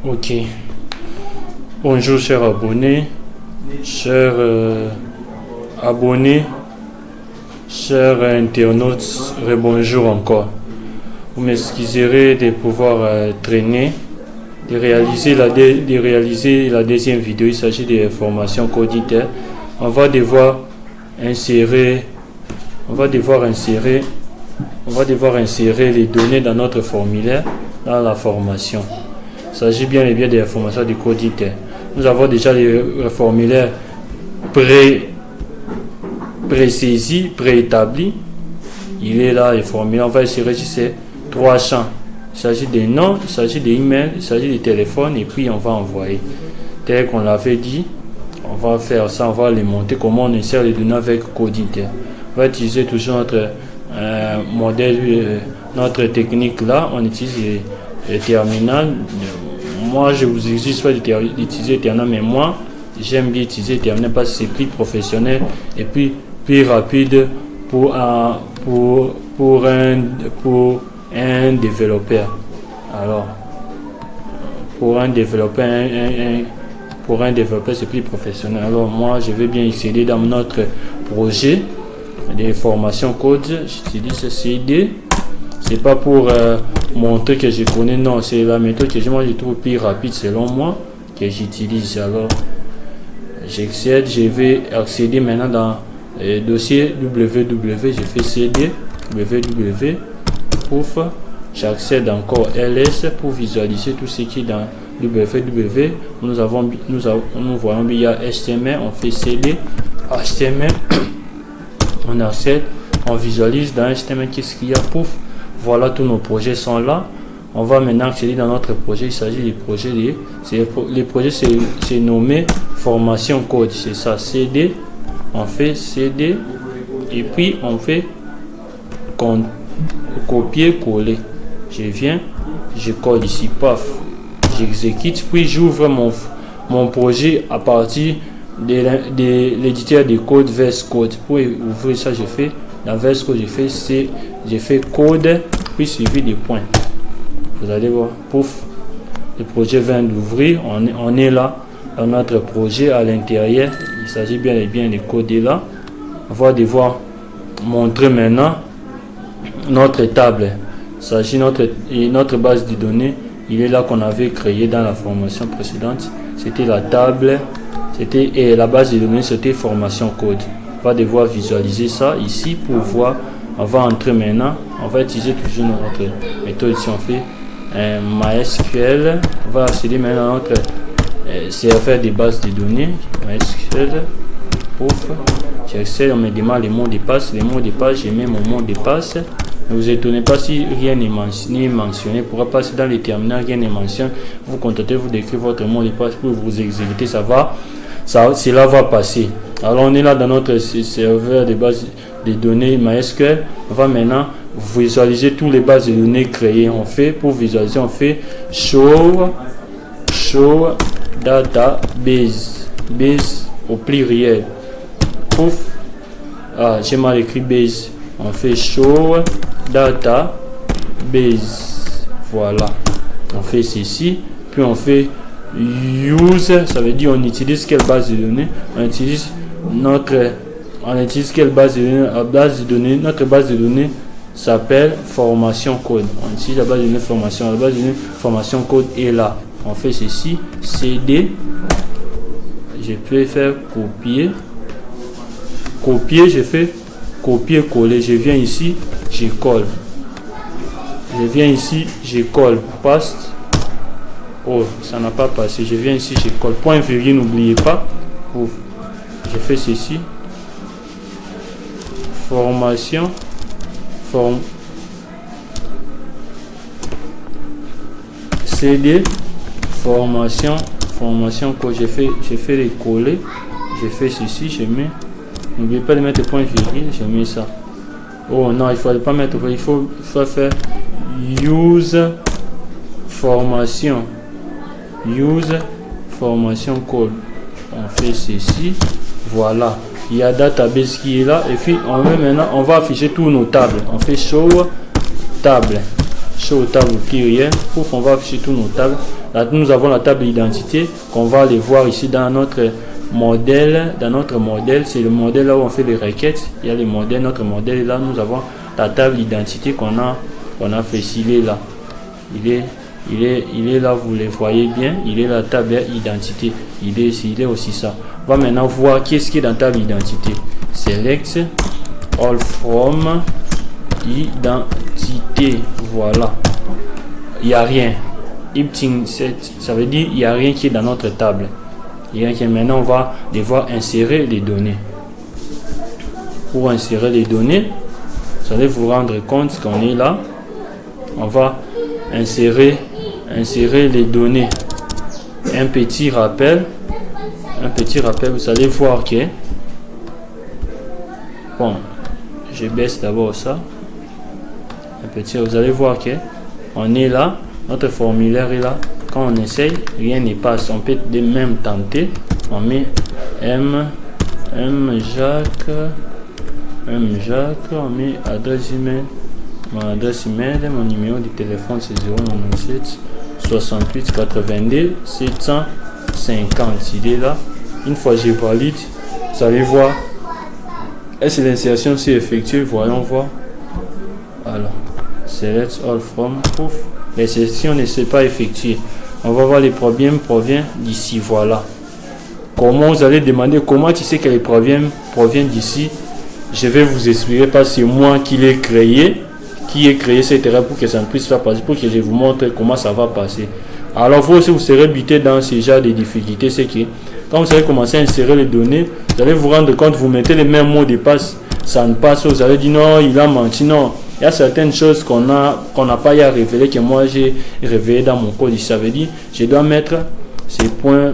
Ok. Bonjour chers abonnés, chers internautes, bonjour encore. Vous m'excuserez de pouvoir traîner, de réaliser la deuxième vidéo. Il s'agit des formations coditaires. On va devoir insérer les données dans notre formulaire, dans la formation. Il s'agit bien et bien des formations du coditaire. Nous avons déjà les formulaires pré-saisis, préétablis. Il est là, les formulaires. On va insérer ces trois champs. Il s'agit des noms, il s'agit des emails, il s'agit des téléphones, et puis on va envoyer. Tel qu'on l'avait dit, on va faire ça, on va les monter, comment on insère les données avec coditaire. On va utiliser toujours notre modèle, notre technique là, on utilise les terminal. Moi, je vous exige pas d'utiliser terminal, mais moi, j'aime bien utiliser terminal parce que c'est plus professionnel et puis plus rapide pour un développeur. Alors, pour un développeur, c'est plus professionnel. Alors, moi, je vais bien accéder dans notre projet de formation code. J'utilise CD. C'est pas pour montrer que je connais, non, c'est la méthode que moi je trouve plus rapide selon moi que j'utilise. Alors, j'accède, je vais accéder maintenant dans le dossier www. Je fais CD www. Pouf, j'accède encore ls pour visualiser tout ce qui est dans www. Nous voyons bien il y a HTML, on fait CD HTML, on accède, on visualise dans HTML qu'est-ce qu'il y a, pouf. Voilà, tous nos projets sont là. On va maintenant accéder dans notre projet. Il s'agit des projets. Les projets, c'est nommé formation code. C'est ça, CD. On fait CD. Et puis, on fait copier-coller. Je viens, je colle ici, paf. J'exécute. Puis, j'ouvre mon projet à partir de l'éditeur de code VS Code. Pour ouvrir ça, je fais dans VS Code, j'ai fait code, puis suivi des points. Vous allez voir, pouf, le projet vient d'ouvrir. On est là dans notre projet à l'intérieur. Il s'agit bien et bien de coder là. On va devoir montrer maintenant notre table. Il s'agit de notre base de données. Il est là qu'on avait créé dans la formation précédente. C'était la table, et la base de données, c'était formation code. On va devoir visualiser ça ici pour voir. On va entrer maintenant. On va utiliser toujours notre méthode. Ici, on fait MySQL. On va accéder maintenant à notre serveur de base de données. MySQL. Pouf. J'accède. On me demande les mots de passe. Les mots de passe, je mets mon mot de passe. Ne vous étonnez pas si rien n'est mentionné. Pour passer dans les terminaux, rien n'est mentionné. Vous contentez-vous d'écrire votre mot de passe pour vous exécuter. Cela va passer. Alors on est là dans notre serveur de base de données MySQL. On va maintenant visualiser toutes les bases de données créées. On fait pour visualiser, on fait show database, base au pluriel. Pouf. Ah, j'ai mal écrit base. On fait show database. Voilà. On fait ceci. Puis on fait use, ça veut dire on utilise quelle base de données. On utilise quelle base de données. Notre base de données s'appelle formation code. On utilise la base de données formation. La base de données formation code est là. On fait ceci, CD. Je peux faire copier, je fais copier-coller. Je viens ici, je colle. Paste. Oh, ça n'a pas passé. Je viens ici, je colle. Point virgule, n'oubliez pas. Ouf. Je fais ceci. Formation. CD. Formation code. Je fais les coller. Je fais ceci. Je mets. N'oubliez pas de mettre point virgule. Je mets ça. Oh non, il ne fallait pas mettre. Il faut faire use formation. Use formation code. On fait ceci. Voilà. Il y a database qui est là. Et puis on va afficher tous nos tables. On fait show table. Show table pluriel. Pouf, on va afficher tous nos tables. Là, nous avons la table d'identité qu'on va aller voir ici dans notre modèle. Dans notre modèle, c'est le modèle là où on fait les requêtes. Il y a les modèles, notre modèle est là. Nous avons la table d'identité qu'on a fait ici. Il est là. Il est là, vous le voyez bien. Il est la table d'identité. Il est ici, il est aussi ça. On va maintenant voir qu'est-ce qui est dans la table d'identité. Select all from identité. Voilà. Il n'y a rien. Ça veut dire il n'y a rien qui est dans notre table. Maintenant, on va devoir insérer les données. Pour insérer les données, vous allez vous rendre compte qu'on est là. On va insérer les données. Un petit rappel, vous allez voir que bon, je baisse d'abord ça. Vous allez voir que on est là, notre formulaire est là. Quand on essaye, rien ne passe. On peut même tenter. On met Jacques, on met adresse email. Mon adresse email, mon numéro de téléphone c'est 097 68 82 750. Il est là. Une fois que je valide, vous allez voir. Est-ce que l'insertion s'est effectuée? Voyons voir. Alors, select all from proof. L'insertion ne s'est pas effectuée. On va voir les problèmes proviennent d'ici. Voilà. Comment vous allez demander comment tu sais que les problèmes proviennent d'ici? Je vais vous expliquer parce que c'est moi qui l'ai créé. Qui est créé cette erreur pour que ça ne puisse pas passer, pour que je vous montre comment ça va passer. Alors vous aussi vous serez buté dans ce genre de difficultés, c'est que quand vous allez commencer à insérer les données, vous allez vous rendre compte, vous mettez les mêmes mots de passe, ça ne passe pas, vous allez dire non, il a menti, non. Il y a certaines choses qu'on n'a pas à révéler, que moi j'ai révélé dans mon code. Ça veut dire, je dois mettre ces points,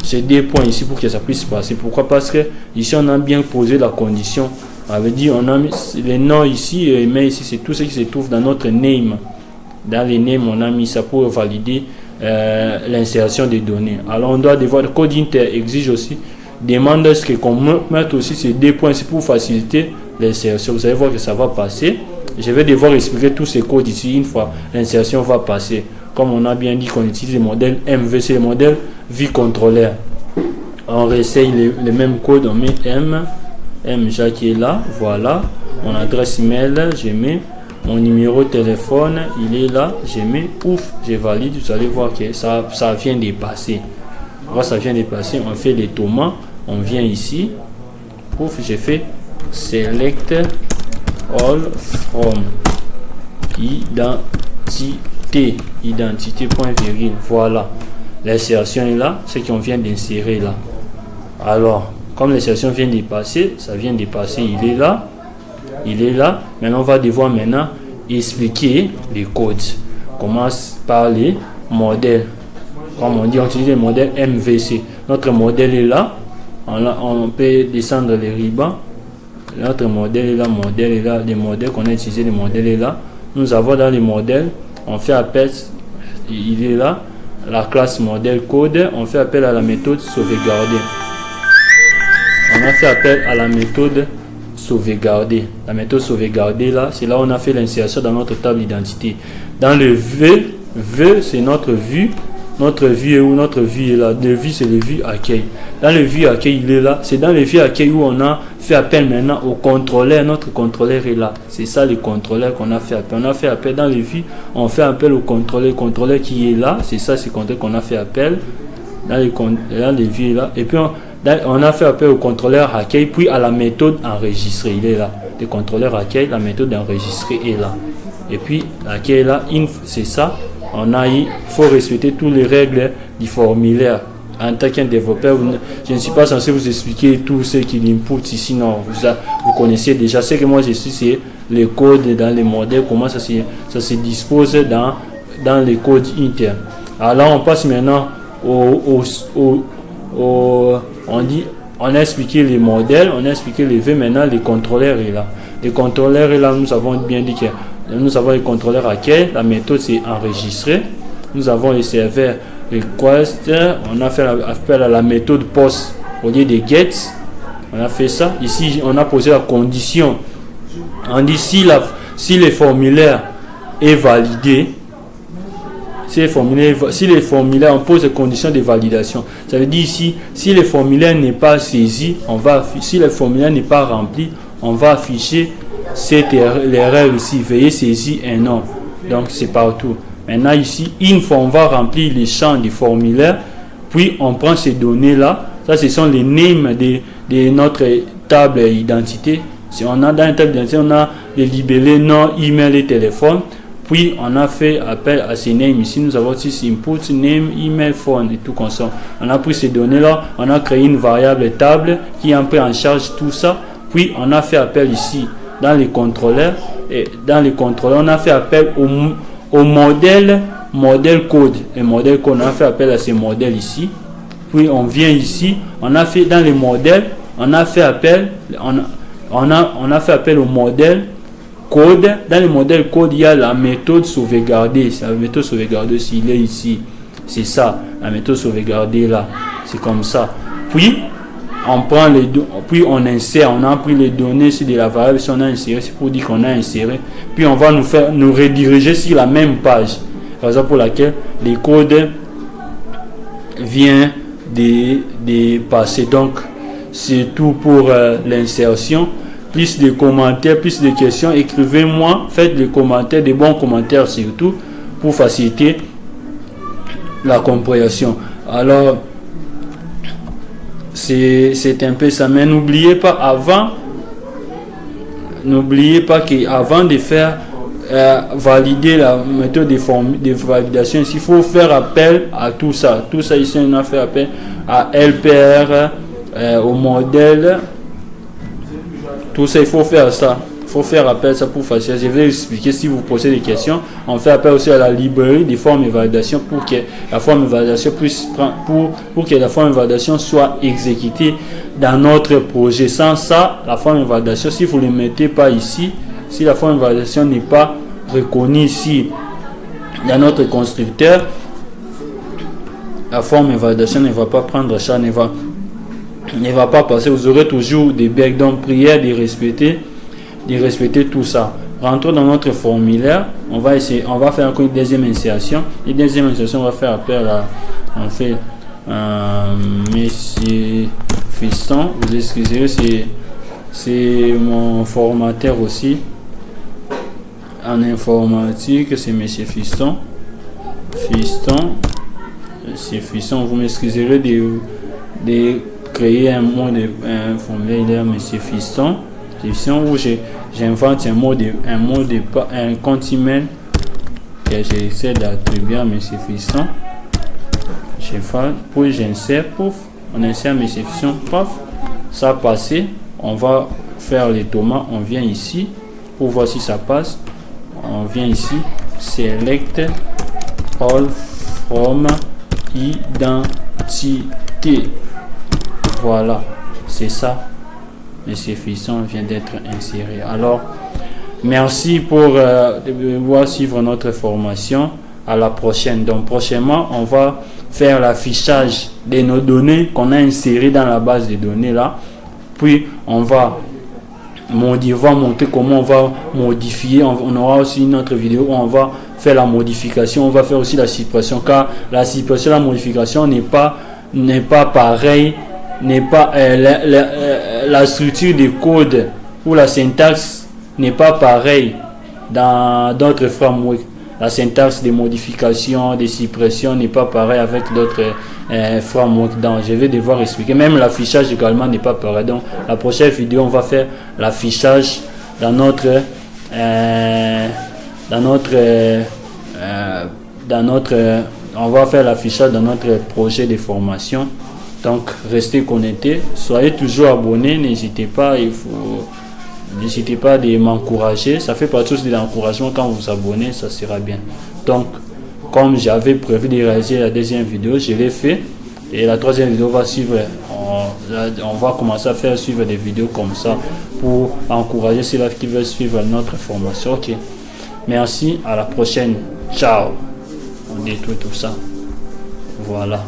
ces deux points ici pour que ça puisse passer. Pourquoi? Parce que ici on a bien posé la condition. Ça veut dire on a mis les noms ici, mais ici c'est tout ce qui se trouve dans notre name. Dans les names, on a mis ça pour valider l'insertion des données. Alors on doit devoir, le code inter exige aussi, demande à ce qu'on mette aussi ces deux points ici pour faciliter l'insertion. Vous allez voir que ça va passer. Je vais devoir expliquer tous ces codes ici une fois l'insertion va passer. Comme on a bien dit qu'on utilise le modèle MVC, le modèle V-controller. On réessaye les mêmes codes, on met Jacques qui est là, voilà, mon adresse email, je mets mon numéro de téléphone, il est là, je mets ouf, je valide, vous allez voir que ça vient de passer. Quand ça vient de passer, on fait les tomates, on vient ici, ouf, j'ai fait select all from identité point virgule, voilà, l'insertion est là, c'est qu'on vient d'insérer là. Alors comme l'insertion vient de passer, ça vient de passer, il est là. Maintenant, on va devoir expliquer les codes. On commence par les modèles. Comme on dit, on utilise le modèle MVC. Notre modèle est là. On peut descendre les rubans. Notre modèle est là, les modèles qu'on a utilisé, le modèle est là. Nous avons dans les modèles, on fait appel, il est là, la classe modèle code, on fait appel à la méthode sauvegarder. On a fait appel à la méthode sauvegarder. La méthode sauvegarder là, c'est là où on a fait l'insertion dans notre table d'identité. Dans le V c'est notre vue. Notre vue est où? Notre vue est là. Le vue c'est le vue accueil. Dans le vue accueil, il est là. C'est dans le vue accueil où on a fait appel maintenant au contrôleur. Notre contrôleur est là. C'est ça le contrôleur qu'on a fait appel. On a fait appel dans le vue. On fait appel au contrôleur. Le contrôleur qui est là. C'est ça, c'est le contrôleur qu'on a fait appel. Dans le vue est là. Et puis on a fait appel au contrôleur accueil, puis à la méthode enregistrée, il est là. Le contrôleur accueil, la méthode enregistrée est là. Et puis l'accueil est là, c'est ça. Il faut respecter toutes les règles du formulaire. En tant qu'un développeur, je ne suis pas censé vous expliquer tout ce qu'il input ici, non. Vous connaissez déjà. Ce que moi je suis, c'est les codes dans les modèles, comment ça se dispose dans les codes internes. Alors on passe maintenant on a expliqué les modèles, on a expliqué les V, maintenant les contrôleurs est là. Les contrôleurs est là, nous avons bien dit que nous avons les contrôleurs accueil, la méthode c'est enregistré. Nous avons les serveurs request, on a fait appel à la méthode post au lieu de get. On a fait ça. Ici, on a posé la condition. On dit si le formulaire est validé, si les formulaires, on pose des conditions de validation. Ça veut dire ici, si le formulaire n'est pas saisi, si le formulaire n'est pas rempli, on va afficher l'erreur ici. Veuillez saisir un nom. Donc c'est partout. Maintenant ici, une fois on va remplir les champs du formulaire, puis on prend ces données là. Ça, ce sont les names de notre table identité. Si on a dans une table d'identité, on a les libellés nom, email et téléphone. Puis on a fait appel à ces names. Ici, nous avons aussi input, name, email, phone et tout comme ça. On a pris ces données-là, on a créé une variable table qui a pris en charge tout ça. Puis on a fait appel ici dans les contrôleurs. Et dans les contrôleurs, on a fait appel au modèle code. Et modèle code, on a fait appel à ces modèles ici. Puis on vient ici, on a fait dans les modèles, on a fait appel, on a fait appel au modèle code. Dans le modèle code, il y a la méthode sauvegardée. La méthode sauvegardée, s'il est ici, c'est ça, la méthode sauvegardée là, c'est comme ça. Puis on prend puis on insère, on a pris les données sur de la variable, si on a inséré, c'est pour dire qu'on a inséré. Puis on va nous rediriger sur la même page, raison pour laquelle les codes viennent de passer. Donc c'est tout pour l'insertion. Plus de commentaires, plus de questions, écrivez-moi, faites des commentaires, des bons commentaires surtout, pour faciliter la compréhension. Alors, c'est un peu ça, mais n'oubliez pas qu'avant de faire valider la méthode de validation, il faut faire appel à tout ça. Tout ça ici, on a fait appel à LPR, au modèle. Tout ça, il faut faire ça. Il faut faire appel à ça pour faciliter. Je vais expliquer si vous posez des questions. On fait appel aussi à la librairie des formes de validation pour que la forme de validation puisse pour que la forme de validation soit exécutée dans notre projet. Sans ça, la forme de validation, si vous ne le mettez pas ici, si la forme de validation n'est pas reconnue ici dans notre constructeur, la forme de validation ne va pas prendre charge, ne va pas passer. Vous aurez toujours des bugs. Donc prière de respecter tout ça. Rentrons dans notre formulaire. On va faire encore une deuxième insertion. Une deuxième insertion, on va faire appel à Monsieur Fiston. Vous excusez, c'est mon formateur aussi en informatique. C'est Monsieur Fiston. Monsieur Fiston, vous m'excuserez de créer un formulaire Monsieur Fiston, où j'invente un compte email que j'essaie d'attribuer à Monsieur Fiston. Puis j'insère, on insère Monsieur Fiston, ça passé. On va faire les tomates, on vient ici pour voir si ça passe. On vient ici, select all from identité. Voilà, c'est ça. Monsieur Fiston vient d'être inséré. Alors, merci pour suivre notre formation. À la prochaine. Donc, prochainement, on va faire l'affichage de nos données qu'on a insérées dans la base de données là. Puis, on va montrer comment on va modifier. On aura aussi une autre vidéo où on va faire la modification. On va faire aussi la suppression, car la suppression, la modification n'est pas pareil. N'est pas la structure du code ou la syntaxe n'est pas pareille dans d'autres frameworks. La syntaxe des modifications, des suppressions n'est pas pareil avec d'autres frameworks. Donc je vais devoir expliquer. Même l'affichage également n'est pas pareil. Donc la prochaine vidéo, on va faire l'affichage on va faire l'affichage dans notre projet de formation. Donc restez connectés, soyez toujours abonnés, n'hésitez pas de m'encourager, ça fait partie aussi de l'encouragement. Quand vous vous abonnez, ça sera bien. Donc comme j'avais prévu de réaliser la deuxième vidéo, je l'ai fait, et la troisième vidéo va suivre. On va commencer à faire suivre des vidéos comme ça pour encourager ceux qui veulent suivre notre formation. Ok, merci, à la prochaine, ciao. On détruit tout ça, voilà.